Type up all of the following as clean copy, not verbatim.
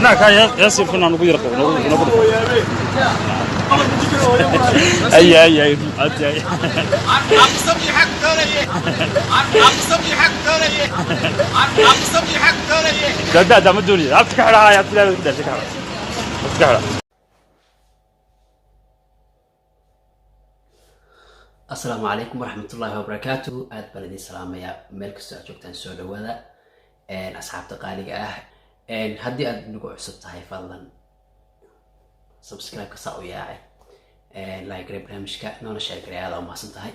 هناك ياسر كنا نقول يرقوا اي ده مدوني افتح على يا تلاقي كده افتح على السلام عليكم ورحمة الله وبركاته. بلدي سلام يا ملك السعودية سود وذا أصحاب تقاليد هدي نقول عصبت هاي فضلا سبسكرايب كساوي ياعي لايك ريب برامجك نونا شارك رياضة وما سنتهاي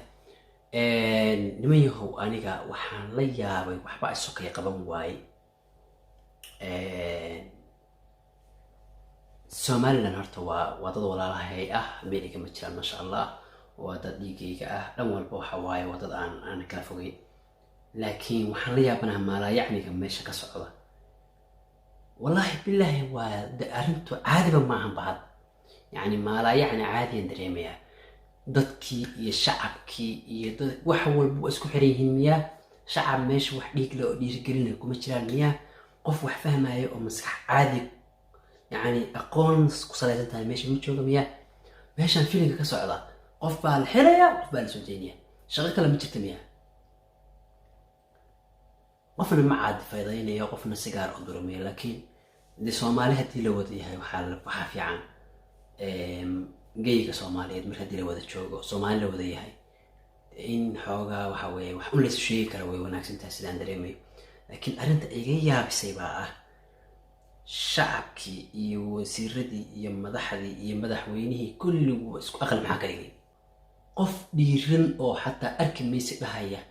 نمي هو أنيقا وحان ليا وحبا السوكي قبام واي سومالي لنهرتوا وضدوا ولا هاي ميليكا مجران ما شاء الله ودad dhiigayga ah dhan walba waxa waaye wadad aan kala fogeyn laakiin waxaan la yaabanahay maalayacniga meesha ka socda wallahi billahi waa arintu caadiba ma ahan bahad yani maalayacni caadiyan dareemaya dadkii iyo shacabkii iyo wax walba isku xiran yihiin miya shacab meesha wax dhiig leh oo dhiirigelin kuma jiraan miya qof wax fahmayo oo maskax caadi yani aqoon ku salaysan tahay meesha ma jooga miya meeshan filinka ka socda qof baa la xiraya qof baa la soo jeeniyaa shaqo kale ma jirta miya qofna ma caadi faa'iideynaya qofna sigaar u durmay laakiin de Soomaali hadii la wada yahay waxa fiican geeyga Soomaaliyeed marka hadii la wada joogo Soomaali la wada yahay in xoogaa waxa weeye wax u lees sheegi kara way wanaagsan tahay sidaan dareemay laakiin arinta iga yaabisay baa shacabkii iyo wasiiradii iyo madaxdii iyo madaxweynihii kulligu isku aqal maxaa ka dhigay qof dhiiran oo xataa arki maysi dhahaya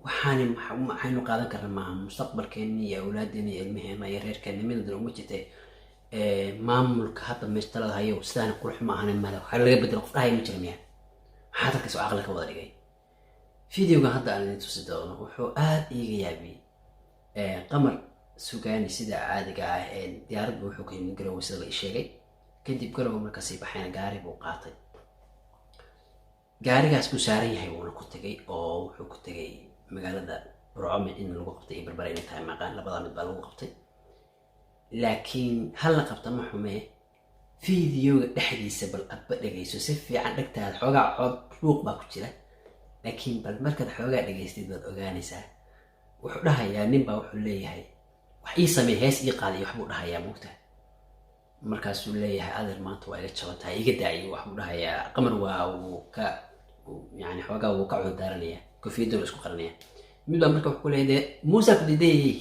waxaanu qaadan karnaa maaha mustaqbalkeena iyo awlaadeena iyo ilmaheena iyo reerkeena midna uma jirtay maamulka hadda meesha talada hayo sidaan qurux ma ahayn mala waxa laga bedelo qof dhahay ma jiro miya maxaa dadka soo aqal ka wada dhigay fiidiyoga hadda aan tusi doono wuxuu aad iiga yaabiyay qamar sugaani sida caadiga ah diyaaradda wuxuu ka yimid garow sida la sheegay kadib garow marka si baxayna gaari buu qaatay gaarigaas ku saaran yahay wuxuu ku tagay oo wuxuu ku tagay magaalada Burcome in lagu qabtay Berbera inay tahay maqaan labada mid baa lagu qabtay laakiin hal la qabta ma xume fiidiyoga dhexdiisa bal abba dhageyso si fiican dhagtaada xoogaa cod ruuq baa ku jira laakiin bal markaad xoogaa dhageystid baad ogaanaysaa wuxuu dhahayaa nin baa wuxuu leeyahay wax ii samee hees ii qaadiyo wax buu dhahayaa moogta markaasuu leeyahay adeer maanta waa iga jaban tahay iga daayo wax buu dhahayaa qamar waa uu ka يعني حوجا وقعوا دارنيا كوفي دول اسكو قرنيا ميدو امريكا كل هذا موسى كدي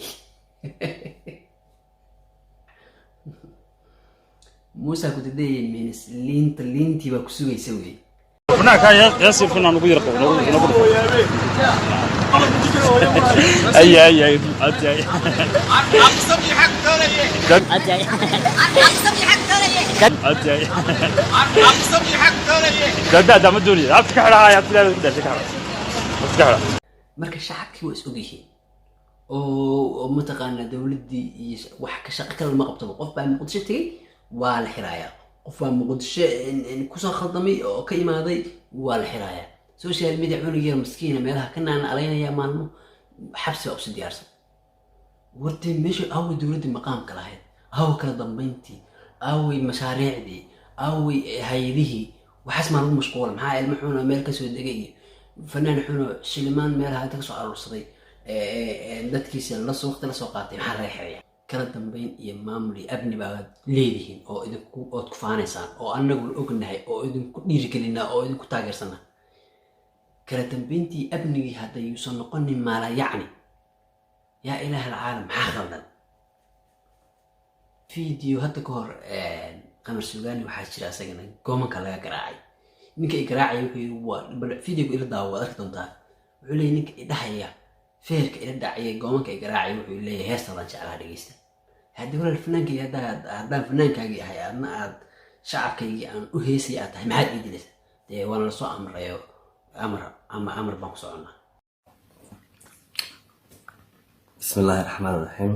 موسى كدي من لينتي بكسوي يسوي هناك ياسر كنا نقول يرقوا اي اقسم حق ترى ده مدوني افتح على يا تلاقي كده افتح على marka shacabkii waa isku yihiin oo mataqaana dawladii wax ka shaqo kale ma qabto qof baa muqdisho tagay waa la xiraaya qof baa muqdisho in ku soo khaldamay oo ka imaaday waa la xiraaya social media cunugii miskiina meelaha ka naan aleynaya maalmo xabsi oo si diyaarsan wartay meesha aw dawladii maqaamka lahayd aw kala dambeyntii aw mashaariicdii aw hay'adihii waxaas ma lagu mashquul maxaa ilmo xuno meel ka soo degay fanaan xuno shilimaan meelaha inta ka soo arursaday dadkiisa la soo waqti la soo qaatay maxaa laga xiriyaa kala dambeyn iyo maamul iyo abni baa leedihiin oo idinku ood ku faanaysaan oo anagu ognahay oo idinku dhiirigelina oo idinku taageersana kala dambeyntii abnigii hadda yuusan noqonin maala yacni yaa ilaaha alcaalam maxaa khaldan فيديو هذا كهر قمر سوغاني وحاجة راسنا قوما كلا قراعي نك قراعي هو فيديو إلى دعوة أكتر ده وعليه نك دحية فيرك إلى دعية قوما كقراعي وعليه هستلا شعر هذا جيسته هذا هو الفنان كي هذا الفنان كي هاي أنا شعب كي أنا أهيسي أته ما هاد يدرس ده وانا لسوا أمر بانصعنا بسم الله الرحمن الرحيم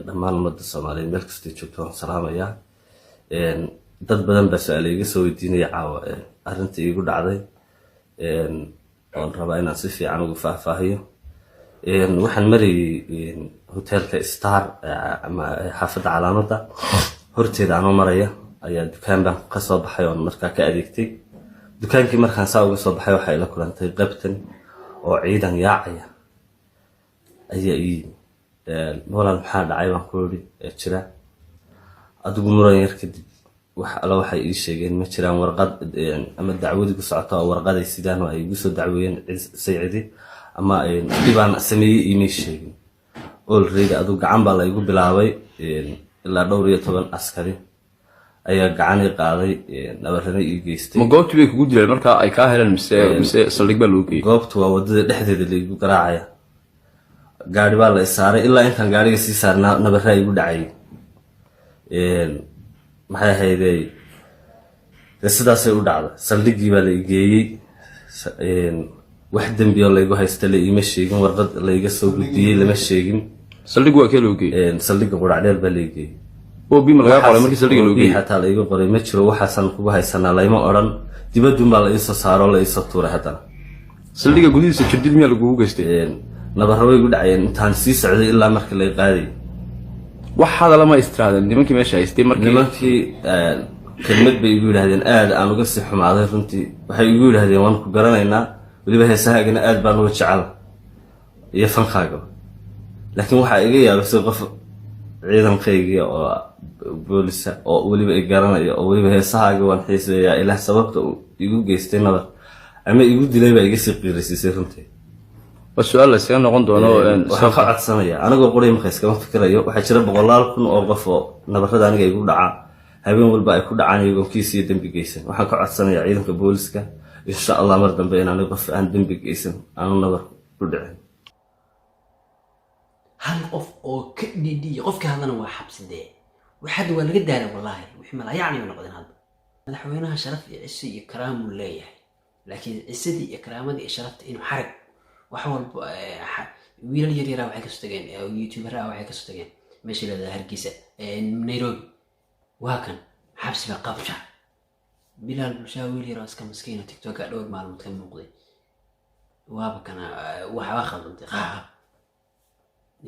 dhammaan ummadda Soomaaliyeed meel kasta joogto waan salaamayaa dad badan baa su'aalo iga soo weydiinaya caawa arrintii igu dhacday oon rabaa inaan si fiican ugu faahfaahiyo waxaan marayay hoteelka star ama xaafadda calaamada horteeda anoo maraya ayaa dukaan baan ka soo baxay oo markaa ka adeegtay dukaankii markaan saa uga soo baxay waxay la kulantay qabtan oo ciidan yaacaya ayaa ii walaal maxaa dhacay baan ku yidhi jira adigu muran yar kadib waxay ii sheegeen ma jiraan warqad ama dacwadi ku socota oo warqaday sidaan oo ay igu soo dacweeyeen saycidi ama dhibaan sameeyey iimay sheegin already adigu gacan baa la igu bilaabay ilaa dhowr iyo 10 askari ayaa gacanay qaaday nabarrada ii geystay ma goobtii bay kugu dileen markaa ay kaa heleen mise saldhig baa loo geeyey goobtu waa wadada dhexdeeda la igu garaacaya gaari baa la saaray ilaa intaan gaariga sii saarnaa nabarra igu dhacay maxay ahaydey sidaasay u dhacday saldhigii baa la geeyey wax dambi oo laygu haysta la iima sheegin warqad layga soo gudbiyey lama sheegin saldhig waa kee loo geeyey saldhiga quraacdheer baa la geeyey oo bima laga qoray markii saldhiga loo geeyey xataa layga qoray ma jiro waxaasan kugu haysanaa layma odhan dibadun baa la iisoo saaro la iisoo tuuray haddana saldhiga gudihiisa jirdid miyaa lagugu geystay nabarro way igu dhacayeen intaan sii socday ilaa markii lay qaaday wax hadala ma istiraadeen nimankii meesha haystay nimankii kelmad bay igu yidhaahdeen aad aan uga sii xumaaday runtii waxay igu yidhaahdeen waan ku garanaynaa weliba heesahaagana aad baan uga jecel iyo fankaaga laakiin waxaa iga yaabisay qof ciidankaygii oo boolisa oo weliba i garanaya oo weliba heesahaaga waan xiiseeyaa ilaah sababta igu geystay nabar ama igu dilay baa iga sii qiiraysiisay runtii وسؤال لسه نقول دونه waxaan codsanaya anagoo qoray ma iskama fikirayo waxa jira 100,000 oo qof oo nabarrada aniga igu dhaca habeen walba ay ku dhacaan iyagoo kiisiyo dambi geysan waxaan ka codsanayaa ciidanka booliska insha Allah mar dambe inaan qof aan dambi geysan aan nabar ku dhicin hal qof oo ka dhidhiyo qofka hadana waa xabsidee waxaad waa laga daalay wallahi wixii ma la yaacni noqdeen hadda madaxweynaha sharaf iyo ciise iyo karaam uu leeyahay laakiin ciisadii iyo karaamadii iyo sharafta inuu xarag wax walba wiilal yar yar waxay ka soo tageen youtuber waxay ka soo tageen meesha la Hargeysa Nairobi waa kan xabsi ba qabta bilal bulshaa wiil yar iska miskiin TikTok dhowr maalmood ka muuqday waaba kana waxa khaldantay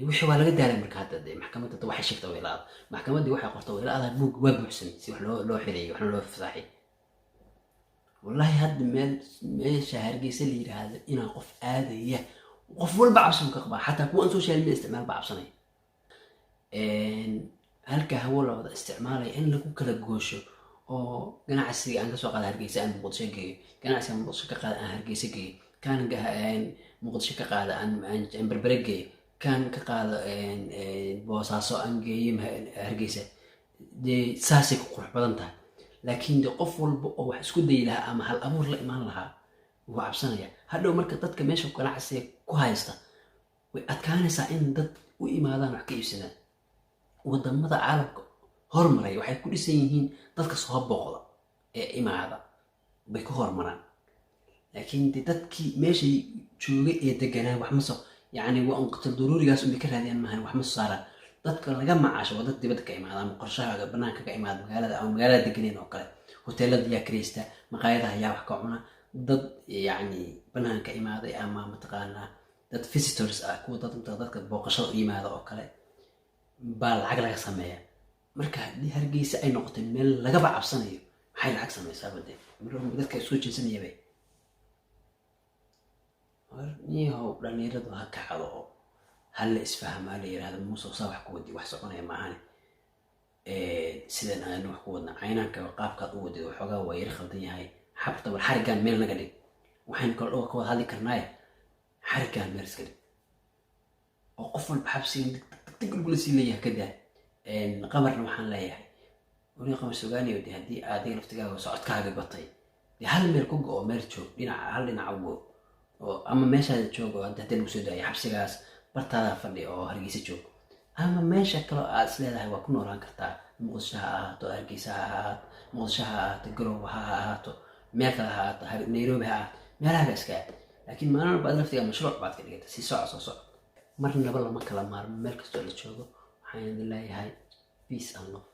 wixii waa laga daalay marka hadda maxkamadda waxay sheegtay wiilal maxkamadii waxay qortay wiilal buug waa buuxsan si wax loo xilay wax loo fasaxay والله هاد ماشي هرجيس اللي هذا إنا قف آذية قف والبعصم كقبا حتى كون سوشيال ميديا استعمال بعصني هل كهو لو استعماله إن لكو كلا جوشو أو جنا عسري عند سوق هرجيس عند مقدشة جنا عسري مقدشة قال عن هرجيس كان جه مقدشة قال عن بربرجة كان كقال بواساسو عن جيم هرجيس دي ساسك قرح بدنتها laakiin qof walba oo wax isku day laha ama hal abuur la imaan laha waa cabsanaya hadhow marka dadka meesha ganacsiga ku haysta way adkaanaysaa in dad u imaadaan wax ka iibsadaan wadamada caalamka hormaray waxay ku dhisan yihiin dadka soo booqda ee imaada bay ku hormaraan laakiin dadkii meesha joogay ee deganaa wax ma soo yani waa unqatal daruurigaas u ka raadiyaan maahan wax ma soo saaraan dadka laga macaasho dad dibadda ka imaada ama qorshahaaga banaanka ka imaada magaalada ama magaalada deganeen oo kale hoteelada yaa kireysta maqaayadaha yaa wax ka cuna dad yani banaanka imaaday ama mataqaanaa dad visitors ah kuwa dadka booqashada u yimaada oo kale baa lacag laga sameeya marka haddii Hargeysa ay noqotay meel lagaba cabsanayo maxay lacag samaysaa badee dadka isku jeesanayaba niyo dhalinyaradu ha kacdo هل اسفهم على هذا موسى وصاح كودي وحسقنا يا معاني سيدنا أنا وحكودنا عينك وقافك قودي وحقا ويرخل دنيا هاي حبط والحركان ميل نقدي وحين كل أوك هذه كرناية حركان ميرس كده وقفل بحبسين تقول كل شيء ليه كده قمر نوحان ليه وني قمر سوغاني ودي هدي عادي لفتقاه وسعود كاغي بطي دي هل ميركوغ أو ميرتشو دينا هل دينا عوو أما ماشا تشوغو أنت هدين مسودة يحبسي غاس bartaada fadhi oo Hargeysa joog ama meesha kale aad isleedahay waa ku noolaan kartaa Muqdisho ha ahaato Hargeysa ha ahaato Muqdisho ha ahaato Garowe ha ahaato meel kale ha ahaato Nairobi ha ahaato meelaha iska laakiin maalin walba laftiga mashruuc baad ka dhigtay si soo marnaba lama kala maarmo meel kasta la joogo waxaan leeyahay peace and love